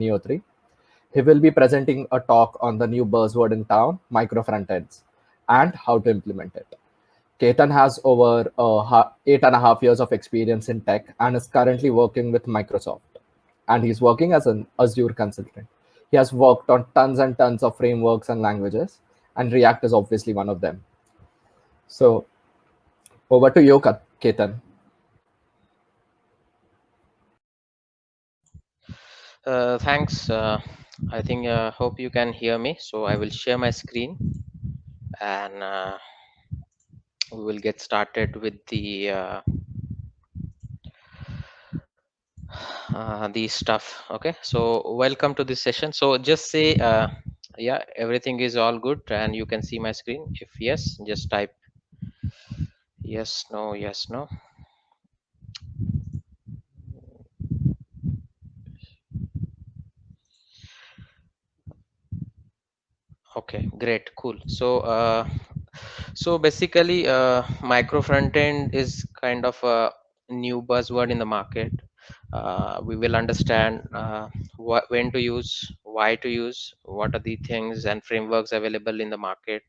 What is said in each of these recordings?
Neo3. He will be presenting a talk on the new buzzword in town, micro frontends, and how to implement it. Ketan has over 8.5 years of experience in tech and is currently working with Microsoft. And he's working as an Azure consultant. He has worked on tons and tons of frameworks and languages, and React is obviously one of them. So, over to you, Ketan. Thanks. I think hope you can hear me. So I will share my screen and we will get started with the stuff. Okay. So welcome to this session. So just say yeah, everything is all good and you can see my screen. If yes, just type yes, no, yes, no. Okay, great, cool. So basically, micro front end is kind of a new buzzword in the market. We will understand when to use, why to use, what are the things and frameworks available in the market,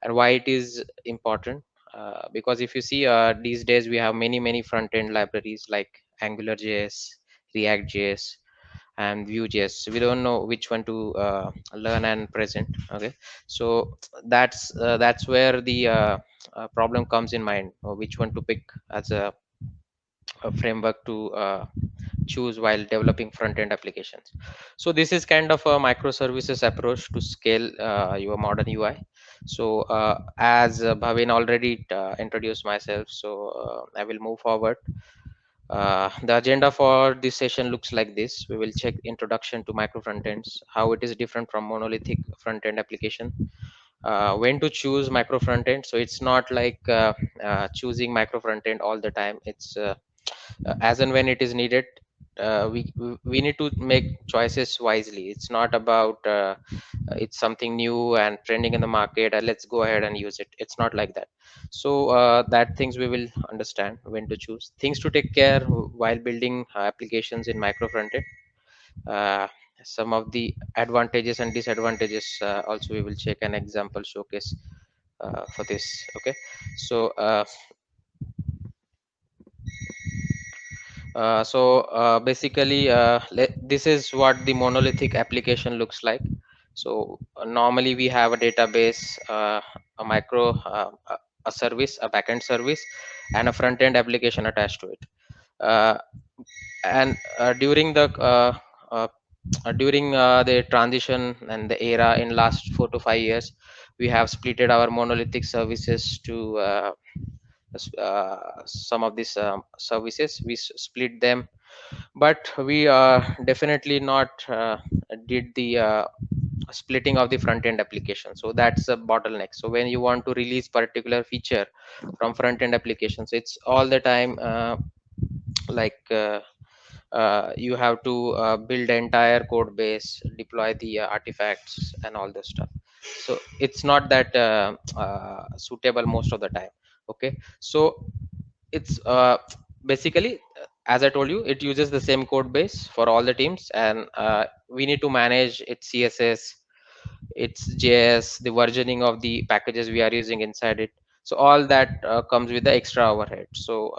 and why it is important. Because if you see, these days we have many front end libraries like AngularJS, React.js, and Vue.js. We don't know which one to learn and present. Okay, so that's where the problem comes in mind, or which one to pick as a framework to choose while developing front end applications. So this is kind of a microservices approach to scale your modern UI. So as Bhavin already introduced myself, so I will move forward. The agenda for this session looks like this. We will check introduction to micro frontends, how it is different from monolithic front-end application, when to choose micro frontend. So it's not like choosing micro frontend all the time. It's as and when it is needed. We need to make choices wisely. It's not about it's something new and trending in the market and let's go ahead and use it. It's not like that. So that things we will understand when to choose things to take care while building applications in micro frontend. uh, some of the advantages and disadvantages also we will check an example showcase for this. Okay, so basically this is what the monolithic application looks like. So normally we have a database, a micro a service, a backend service, and a front end application attached to it. uh, and uh, during the transition and the era in last 4 to 5 years, we have splitted our monolithic services to some of these services. We split them, but we definitely not did the splitting of the front end application. So that's a bottleneck. So when you want to release particular feature from front end applications, it's all the time like you have to build entire code base, deploy the artifacts and all this stuff. So it's not that suitable most of the time. Okay, so it's basically as I told you, it uses the same code base for all the teams, and we need to manage its CSS, its JS, the versioning of the packages we are using inside it. So all that comes with the extra overhead. So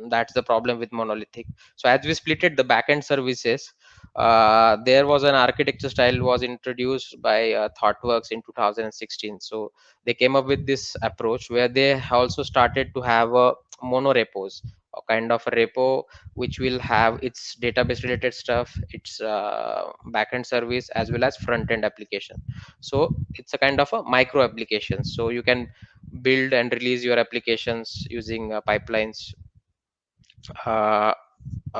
that's the problem with monolithic. So as we split it, the backend services, there was an architecture style was introduced by ThoughtWorks in 2016. So they came up with this approach where they also started to have a mono repos, a kind of a repo which will have its database related stuff, its backend service, as well as front end application. So it's a kind of a micro application. So you can build and release your applications using pipelines uh,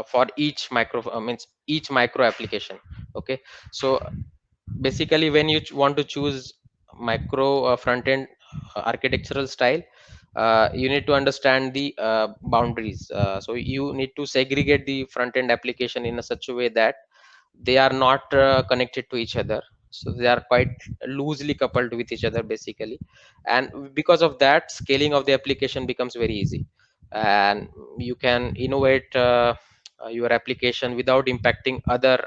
for each micro means each micro application. Okay, so basically when you want to choose micro front end architectural style, you need to understand the boundaries. So you need to segregate the front end application in a such a way that they are not connected to each other. So they are quite loosely coupled with each other basically, and because of that, scaling of the application becomes very easy, and you can innovate your application without impacting other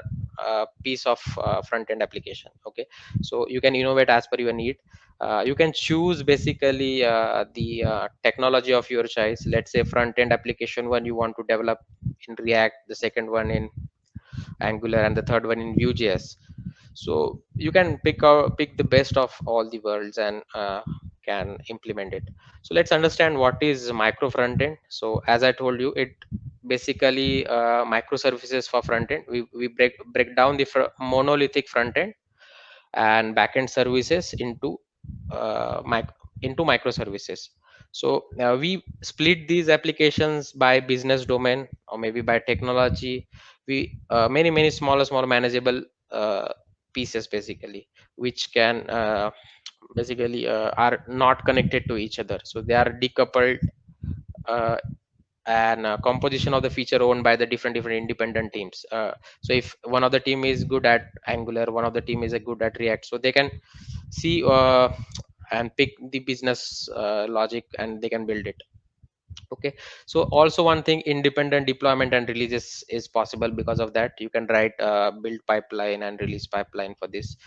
piece of front end application. Okay, so you can innovate as per your need. You can choose basically the technology of your choice. Let's say front end application one you want to develop in React, the second one in Angular, and the third one in Vue.js. So you can pick the best of all the worlds and can implement it. So let's understand what is micro front end. So as I told you, it basically microservices for front end. We break down the monolithic front end and backend services into microservices. So we split these applications by business domain or maybe by technology. We many smaller manageable uh, pieces basically, which can basically are not connected to each other, so they are decoupled, uh, and composition of the feature owned by the different independent teams. So if one of the team is good at Angular, one of the team is good at React, so they can see and pick the business logic and they can build it. Okay, so also one thing, independent deployment and releases is possible. Because of that you can write build pipeline and release pipeline for this.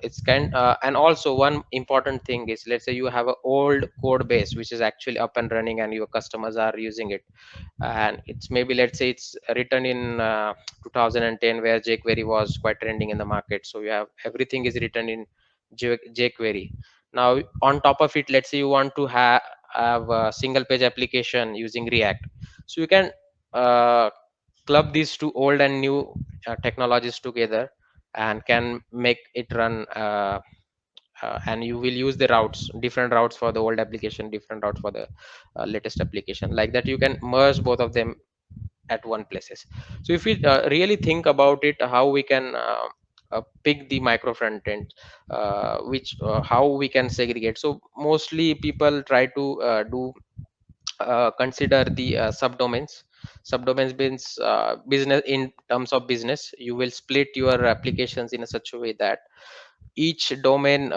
It's kind And also one important thing is, let's say you have an old code base which is actually up and running and your customers are using it, and it's maybe, let's say it's written in 2010 where jQuery was quite trending in the market. So you have everything is written in jQuery. Now on top of it, let's say you want to have a single page application using React. So you can uh, club these two old and new technologies together and can make it run, and you will use the routes, different routes for the old application, different routes for the latest application. Like that you can merge both of them at one places. So if we really think about it, how we can pick the micro front end, which how we can segregate. So mostly people try to do consider the subdomains means business. In terms of business, you will split your applications in a such a way that each domain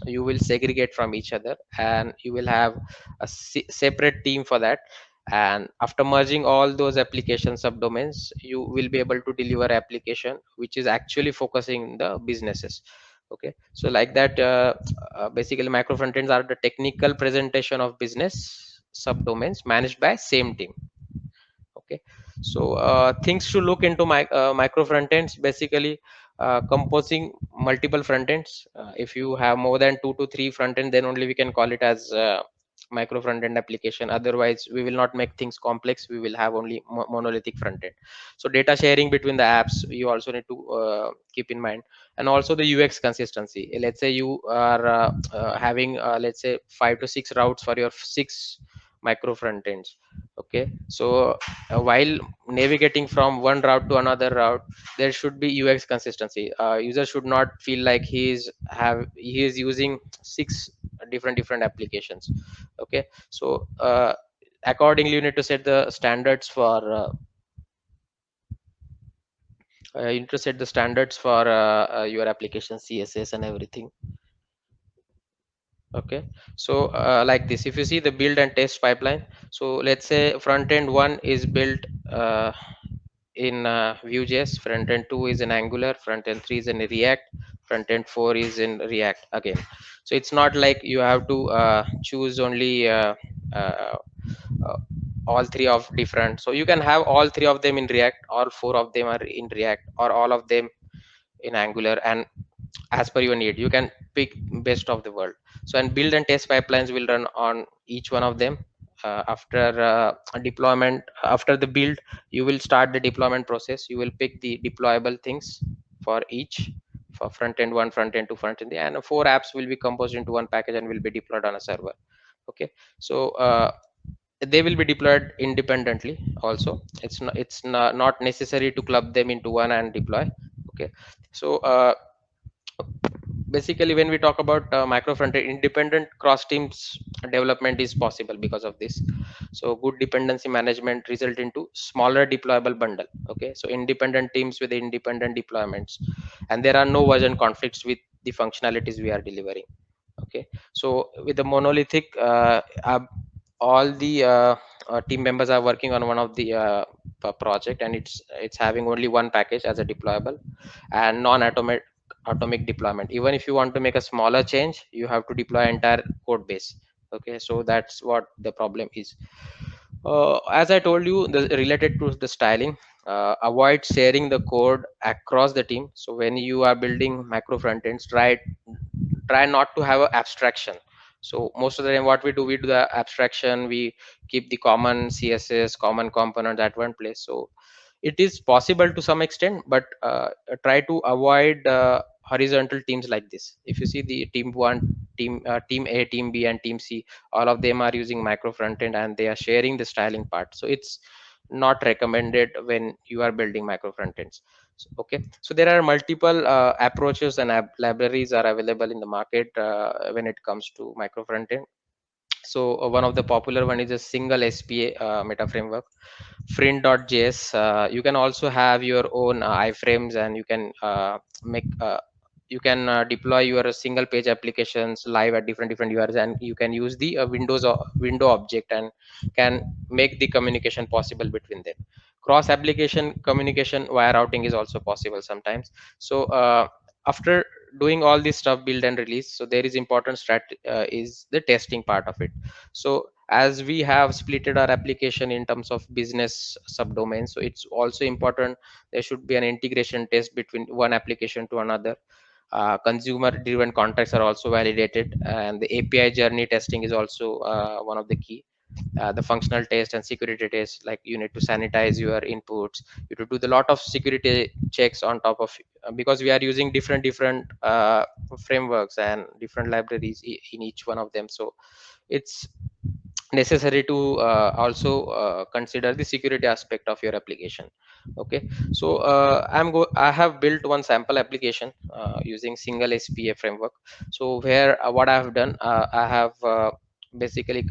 you will segregate from each other, and you will have a separate team for that. And after merging all those application subdomains, you will be able to deliver application which is actually focusing the businesses. Okay, so like that basically micro frontends are the technical presentation of business subdomains managed by same team. Okay, so things to look into micro frontends, basically composing multiple frontends. If you have more than 2 to 3 frontend, then only we can call it as micro frontend application. Otherwise we will not make things complex, we will have only monolithic frontend. So data sharing between the apps you also need to keep in mind. And also the UX consistency. Let's say you are having let's say 5 to 6 routes for your 6 micro frontends. Okay, so while navigating from one route to another route, there should be UX consistency. User should not feel like he is using 6 different applications. Okay, so accordingly you need to set the standards for you need to set the standards for your application CSS and everything. Okay, so like this, if you see the build and test pipeline, so let's say front end one is built in Vue.js, front end 2 is in Angular, front end 3 is in React, front end 4 is in React again. So it's not like you have to choose only uh, uh, all three of different. So you can have all three of them in React, all four of them are in React, or all of them in Angular, and as per your need you can pick best of the world. So and build and test pipelines will run on each one of them. After deployment, after the build, you will start the deployment process. You will pick the deployable things for each, for front end 1, front end 2, front end, and 4 apps will be composed into one package and will be deployed on a server. Okay, so they will be deployed independently also. Not necessary to club them into one and deploy. Okay, so basically when we talk about micro front end, independent cross teams development is possible because of this. So good dependency management result into smaller deployable bundle. Okay, so independent teams with independent deployments, and there are no version conflicts with the functionalities we are delivering. Okay, so with the monolithic all the team members are working on one of the project, and it's having only one package as a deployable and non atomic deployment. Even if you want to make a smaller change, you have to deploy entire code base. Okay, so that's what the problem is. As I told you, related to the styling, avoid sharing the code across the team. So when you are building micro frontends, try not to have an abstraction. So most of the time what we do, we do the abstraction, we keep the common css, common components at one place. So it is possible to some extent, but try to avoid horizontal teams like this. If you see the team one, team A, team B, and team C, all of them are using micro frontend and they are sharing the styling part. So it's not recommended when you are building micro frontends. Okay, so there are multiple approaches and libraries are available in the market when it comes to micro frontend. So one of the popular one is a single SPA meta framework, Frint.js. You can also have your own iframes, and you can make deploy your single page applications live at different URLs, and you can use the window object and can make the communication possible between them. Cross application communication via routing is also possible sometimes. So after doing all this stuff, build and release, so there is important is the testing part of it. So as we have splitted our application in terms of business subdomains, so it's also important there should be an integration test between one application to another. Consumer driven contracts are also validated, and the API journey testing is also one of the key. The functional test and security test, like you need to sanitize your inputs, you need to do a lot of security checks on top of, because we are using different frameworks and different libraries in each one of them. So it's necessary to also consider the security aspect of your application. Okay, so I have built one sample application using single SPA framework. So where what I have done, I have basically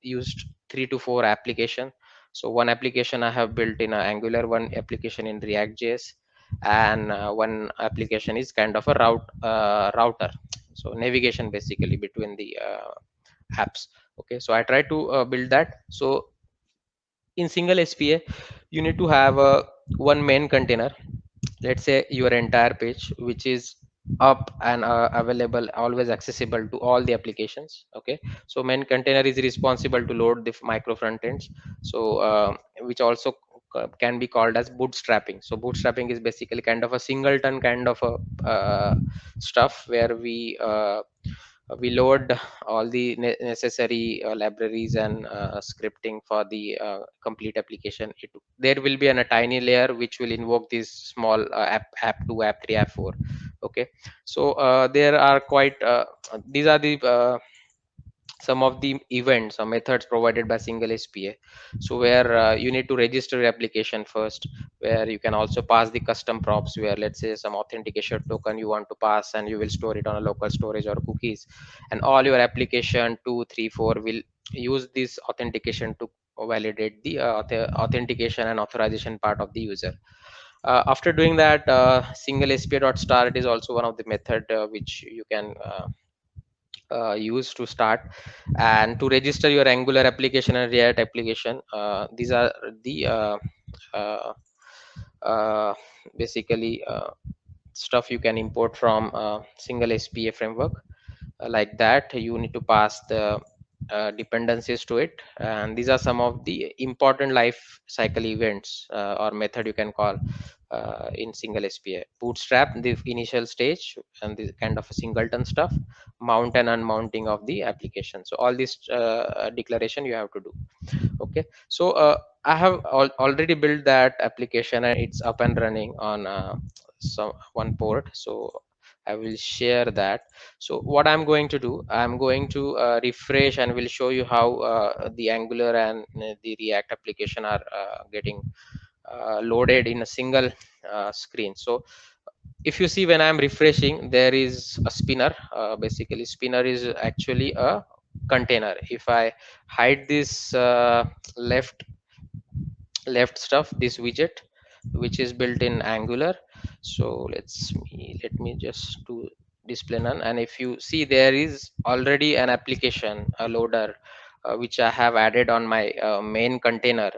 used 3 to 4 application. So one application I have built in Angular, one application in React.js, and one application is kind of a router, so navigation basically between the apps. Okay, so I try to build that. So in single SPA, you need to have a one main container. Let's say your entire page which is up and available, always accessible to all the applications. Okay, so main container is responsible to load the micro front ends. So which also can be called as bootstrapping. So bootstrapping is basically kind of a singleton kind of a stuff where we load all the necessary libraries and scripting for the complete application. There will be a tiny layer which will invoke this small app 2, app 3, app 4. Okay, so there are quite these are the some of the events or methods provided by single SPA. So where you need to register your application first, where you can also pass the custom props, where let's say some authentication token you want to pass, and you will store it on a local storage or cookies, and all your application 2 3 4 will use this authentication to validate the authentication and authorization part of the user. After doing that, single spa.start is also one of the method which you can use to start and to register your Angular application and React application. These are the uh, uh, basically stuff you can import from single SPA framework. Like that, you need to pass the dependencies to it, and these are some of the important life cycle events or method you can call in single SPA. Bootstrap, the initial stage, and the kind of a singleton stuff, mount and unmounting of the application. So all this declaration you have to do. Okay, so I have already built that application and it's up and running on some one port. So I will share that. So what I'm going to do, I'm going to refresh and will show you how the Angular and the React application are getting loaded in a single screen. So if you see when I'm refreshing, there is a spinner. Basically spinner is actually a container. If I hide this left stuff, this widget which is built in Angular, so let me just do display none. And if you see, there is already an application, a loader which I have added on my main container,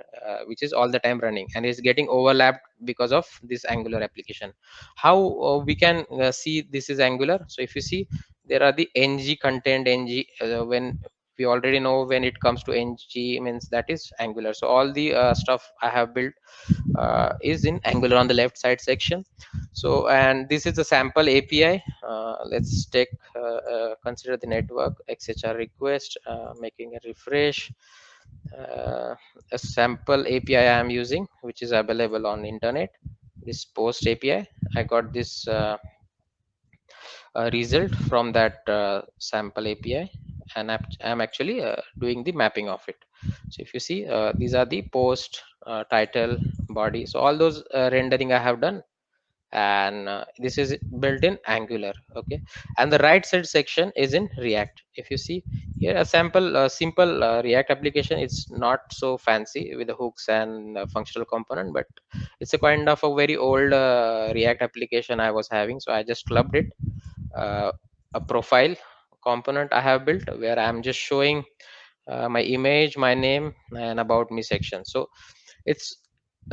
which is all the time running and is getting overlapped because of this Angular application. How we can see this is Angular? So if you see, there are the ng contained ng, when we already know when it comes to ng means that is Angular. So all the stuff I have built is in Angular on the left side section. So, and this is a sample API. Let's take consider the network XHR request, making a refresh. uh, a sample API I am using, which is available on internet. This post API, I got this result from that sample API, and I'm actually doing the mapping of it. So if you see, these are the post, title, body. So all those rendering I have done, and this is built in Angular. Okay, and the right side section is in React. If you see here, a sample simple React application, it's not so fancy with the hooks and functional component, but it's a kind of a very old React application I was having, so I just clubbed it. uh, a profile component I have built where I'm just showing my image, my name, and about me section. So it's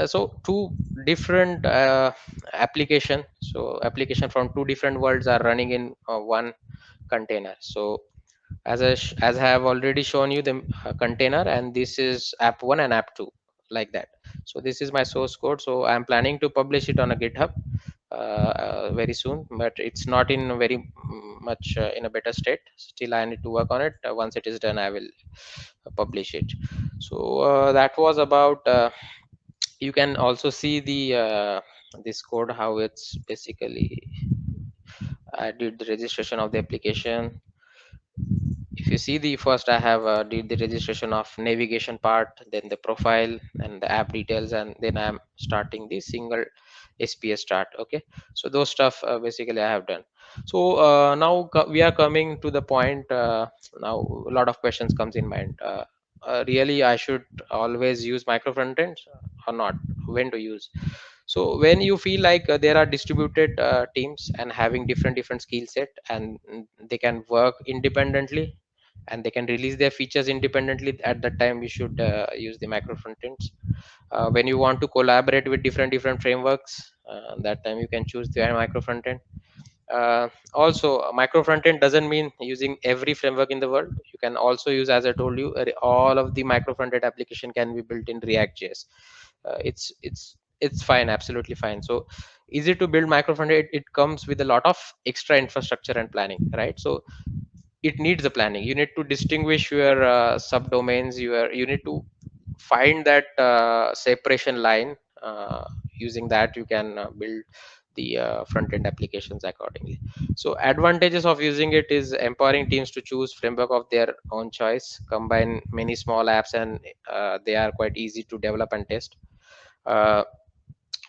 so two different application. So application from two different worlds are running in one container. So as I have already shown you the container, and this is app 1 and app 2, like that. So this is my source code. So I'm planning to publish it on a GitHub very soon, but it's not in very much in a better state. Still I need to work on it. Once it is done, I will publish it. So that was about you can also see the this code, how it's basically I did the registration of the application. If you see, the first I have did the registration of navigation part, then the profile and the app details, and then I'm starting the single SPS start. Okay, so those stuff basically I have done. So now we are coming to the point. Now a lot of questions comes in mind. Really I should always use micro frontends or not? When to use? So when you feel like there are distributed teams and having different skill set, and they can work independently and they can release their features independently, at that time you should use the micro frontends. When you want to collaborate with different frameworks, that time you can choose the micro frontend. Also, a micro frontend doesn't mean using every framework in the world. You can also use, as I told you, all of the micro frontend application can be built in React.js. It's fine, absolutely fine. So easy to build micro frontend. It comes with a lot of extra infrastructure and planning, right? So it needs the planning. You need to distinguish your subdomains. You need to find that separation line. Using that, you can build the front end applications accordingly. So advantages of using it is empowering teams to choose framework of their own choice, combine many small apps, and they are quite easy to develop and test. uh,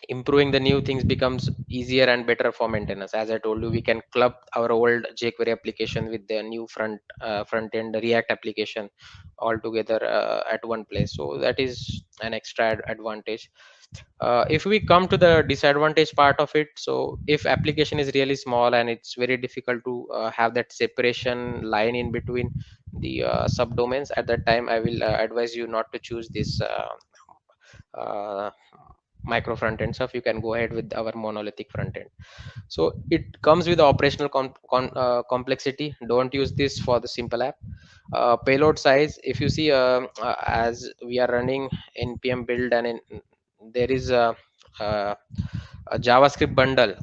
Improving the new things becomes easier and better for maintenance. As I told you, we can club our old jQuery application with the new front end React application all together at one place. So that is an extra advantage. If we come to the disadvantage part of it, so if application is really small and it's very difficult to have that separation line in between the subdomains, at that time I will advise you not to choose this uh, micro front end stuff. You can go ahead with our monolithic front end. So it comes with operational complexity. Don't use this for the simple app. Payload size, if you see, as we are running npm build, and there is a JavaScript bundle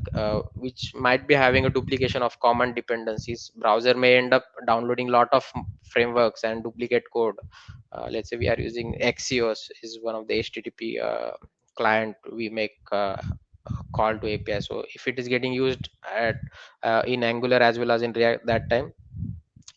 which might be having a duplication of common dependencies. Browser may end up downloading lot of frameworks and duplicate code. Let's say we are using Axios, is one of the HTTP client we make call to API. So if it is getting used at in Angular as well as in React, that time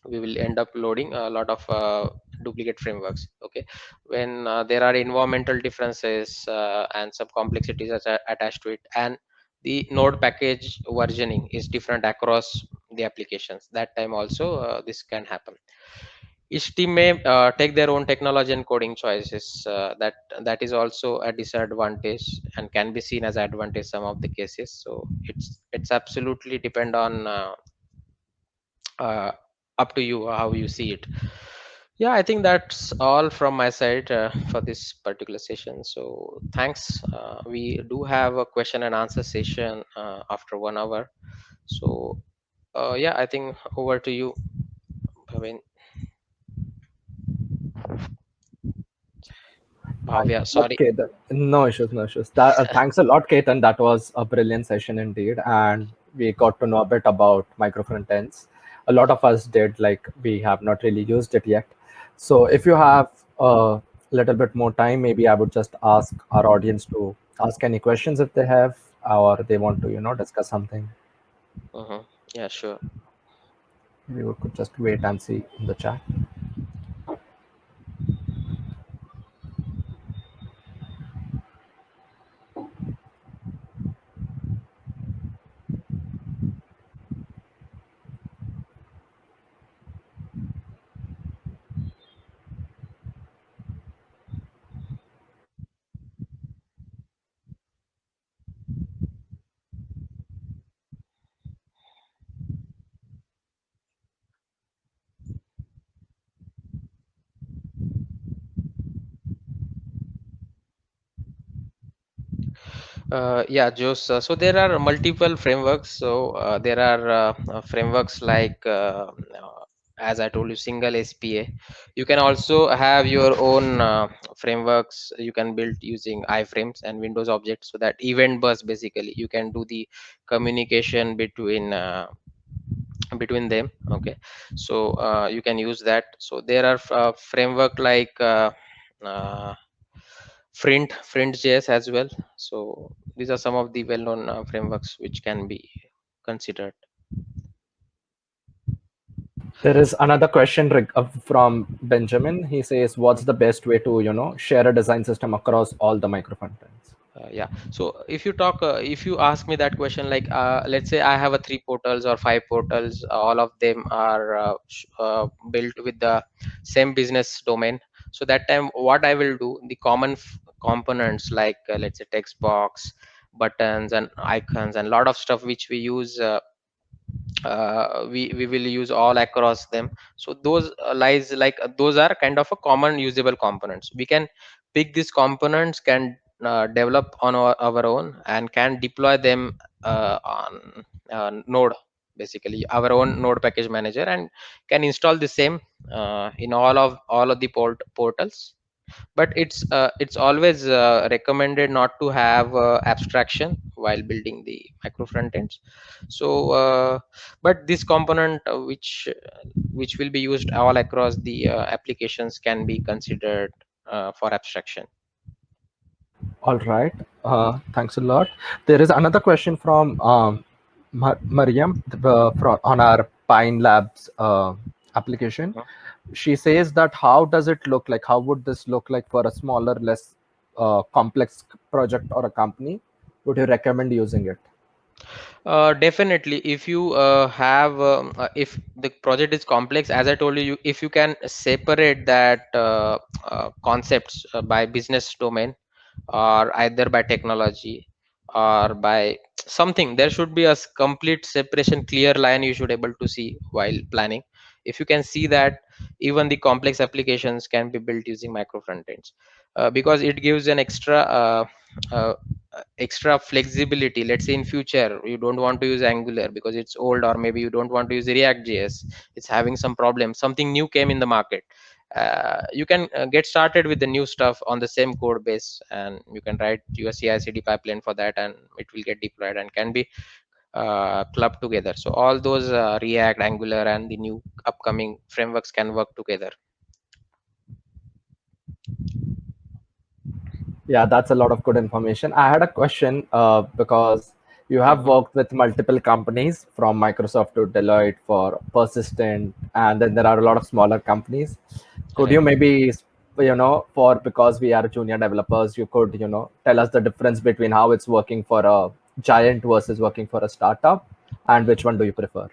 we will end up loading a lot of duplicate frameworks. Okay, when there are environmental differences and some complexities attached to it, and the node package versioning is different across the applications, that time also this can happen. Each team may take their own technology and coding choices. That is also a disadvantage and can be seen as advantage some of the cases. So it's absolutely depend on uh, up to you how you see it. Yeah, I think that's all from my side for this particular session. So thanks. We do have a question and answer session after 1 hour. So yeah, I think over to you. I mean, Thanks Bhavya, a lot, sorry. Ketan. No issues, no issues. Thanks a lot, Ketan. That was a brilliant session indeed, and we got to know a bit about micro front ends. A lot of us did, like we have not really used it yet. So, if you have a little bit more time, maybe I would just ask our audience to ask any questions if they have, or they want to, discuss something. Hmm. Yeah, sure. We could just wait and see in the chat. Yeah, Jose. So there are multiple frameworks. So there are frameworks like, as I told you, single SPA. You can also have your own frameworks. You can build using iframes and Windows objects. So that event bus, basically, you can do the communication between them. Okay, so you can use that. So there are framework like uh, Frint.js as well. So these are some of the well-known frameworks which can be considered. There is another question from Benjamin. He says, "What's the best way to, share a design system across all the micro front ends?" Yeah, so if you ask me that question, like let's say I have a 3 portals or 5 portals, all of them are built with the same business domain. So that time what I will do, the common components like let's say text box, buttons and icons and lot of stuff which we use, we will use all across them. So those lies like those are kind of a common usable components. We can pick these components, can develop on our own, and can deploy them on node, basically our own node package manager, and can install the same in all of the portals. But it's always recommended not to have abstraction while building the micro front ends. So but this component which will be used all across the applications can be considered for abstraction. All right. Thanks a lot. There is another question from Mariam on our Pine Labs application. She says that how does it look like? How would this look like for a smaller, less complex project or a company? Would you recommend using it? Definitely, if you have if the project is complex, as I told you, if you can separate that concepts by business domain, or either by technology or by something, there should be a complete separation, clear line you should able to see while planning. If you can see that, even the complex applications can be built using micro frontends, because it gives an uh, extra flexibility. Let's say in future you don't want to use Angular because it's old, or maybe you don't want to use React.js, it's having some problem, something new came in the market. You can get started with the new stuff on the same code base, and you can write your CI/CD pipeline for that, and it will get deployed and can be clubbed together. So all those React, Angular, and the new upcoming frameworks can work together. Yeah, that's a lot of good information. I had a question because you have Mhm. worked with multiple companies from Microsoft to Deloitte for Persistent, and then there are a lot of smaller companies. Could you Right. maybe, for because we are junior developers, you could, tell us the difference between how it's working for a giant versus working for a startup, and which one do you prefer?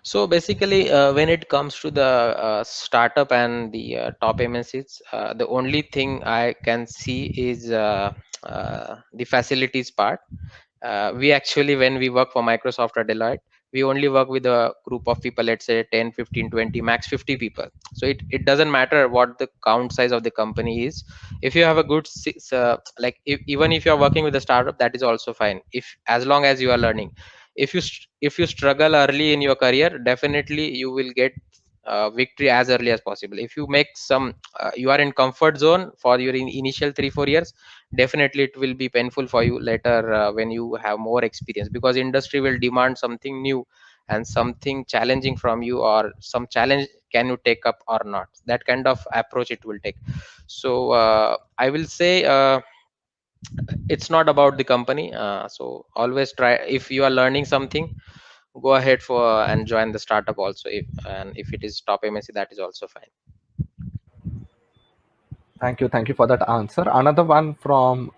So basically, when it comes to the startup and the top MNCs, the only thing I can see is the facilities part. We actually, when we work for Microsoft or Deloitte, we only work with a group of people, let's say 10, 15, 20, max 50 people. So it doesn't matter what the count size of the company is. If you have a good like even if you're working with a startup, that is also fine, if as long as you are learning. If you struggle early in your career, definitely you will get victory as early as possible. If you make some you are in comfort zone for your initial 3 4 years, definitely it will be painful for you later when you have more experience, because industry will demand something new and something challenging from you, or some challenge can you take up or not, that kind of approach it will take. So I will say it's not about the company. So always try, if you are learning something, go ahead for and join the startup also, if it is top MNC, that is also fine. Thank you for that answer. Another one from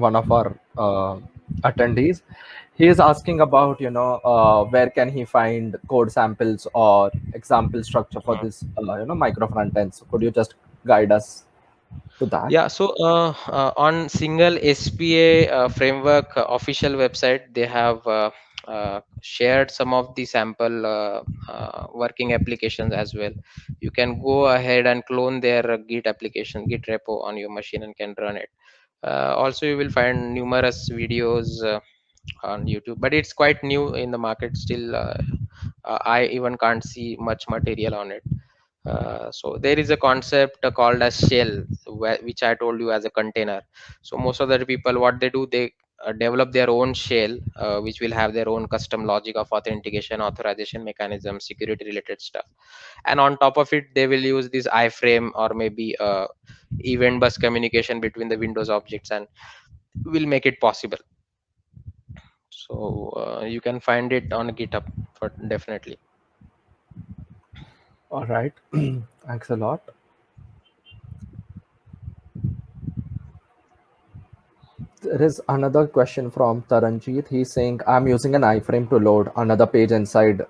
one of our attendees. He is asking about, where can he find code samples or example structure for Mhm. this, micro front end. So could you just guide us to that? Yeah, so on single SPA framework official website, they have shared some of the sample working applications as well. You can go ahead and clone their Git application, Git repo on your machine and can run it. Also, you will find numerous videos on YouTube, but it's quite new in the market still. I even can't see much material on it. So there is a concept called as shell, which I told you as a container. So most of the people, what they do, they develop their own shell, which will have their own custom logic of authentication, authorization mechanism, security related stuff. And on top of it, they will use this iframe or maybe event bus communication between the Windows objects, and will make it possible. So you can find it on GitHub for definitely. All right. Thanks a lot. There is another question from Taranjeet. He's saying, I'm using an iframe to load another page inside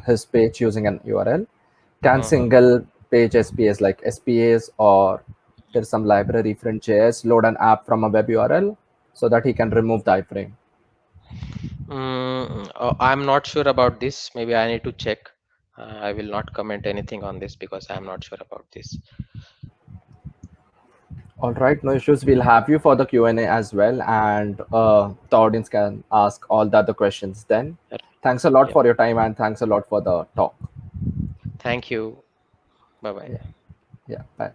his page using an URL. Can Mhm. single page SPAs like SPAs or there's some library friend JS load an app from a web URL so that he can remove the iframe? I'm not sure about this. Maybe I need to check. I will not comment anything on this because I'm not sure about this. All right, no issues. We'll have you for the Q&A as well, and the audience can ask all the other questions then. Thanks a lot Yeah. for your time and thanks a lot for the talk. Thank you. Bye Yeah, bye. yeah, bye.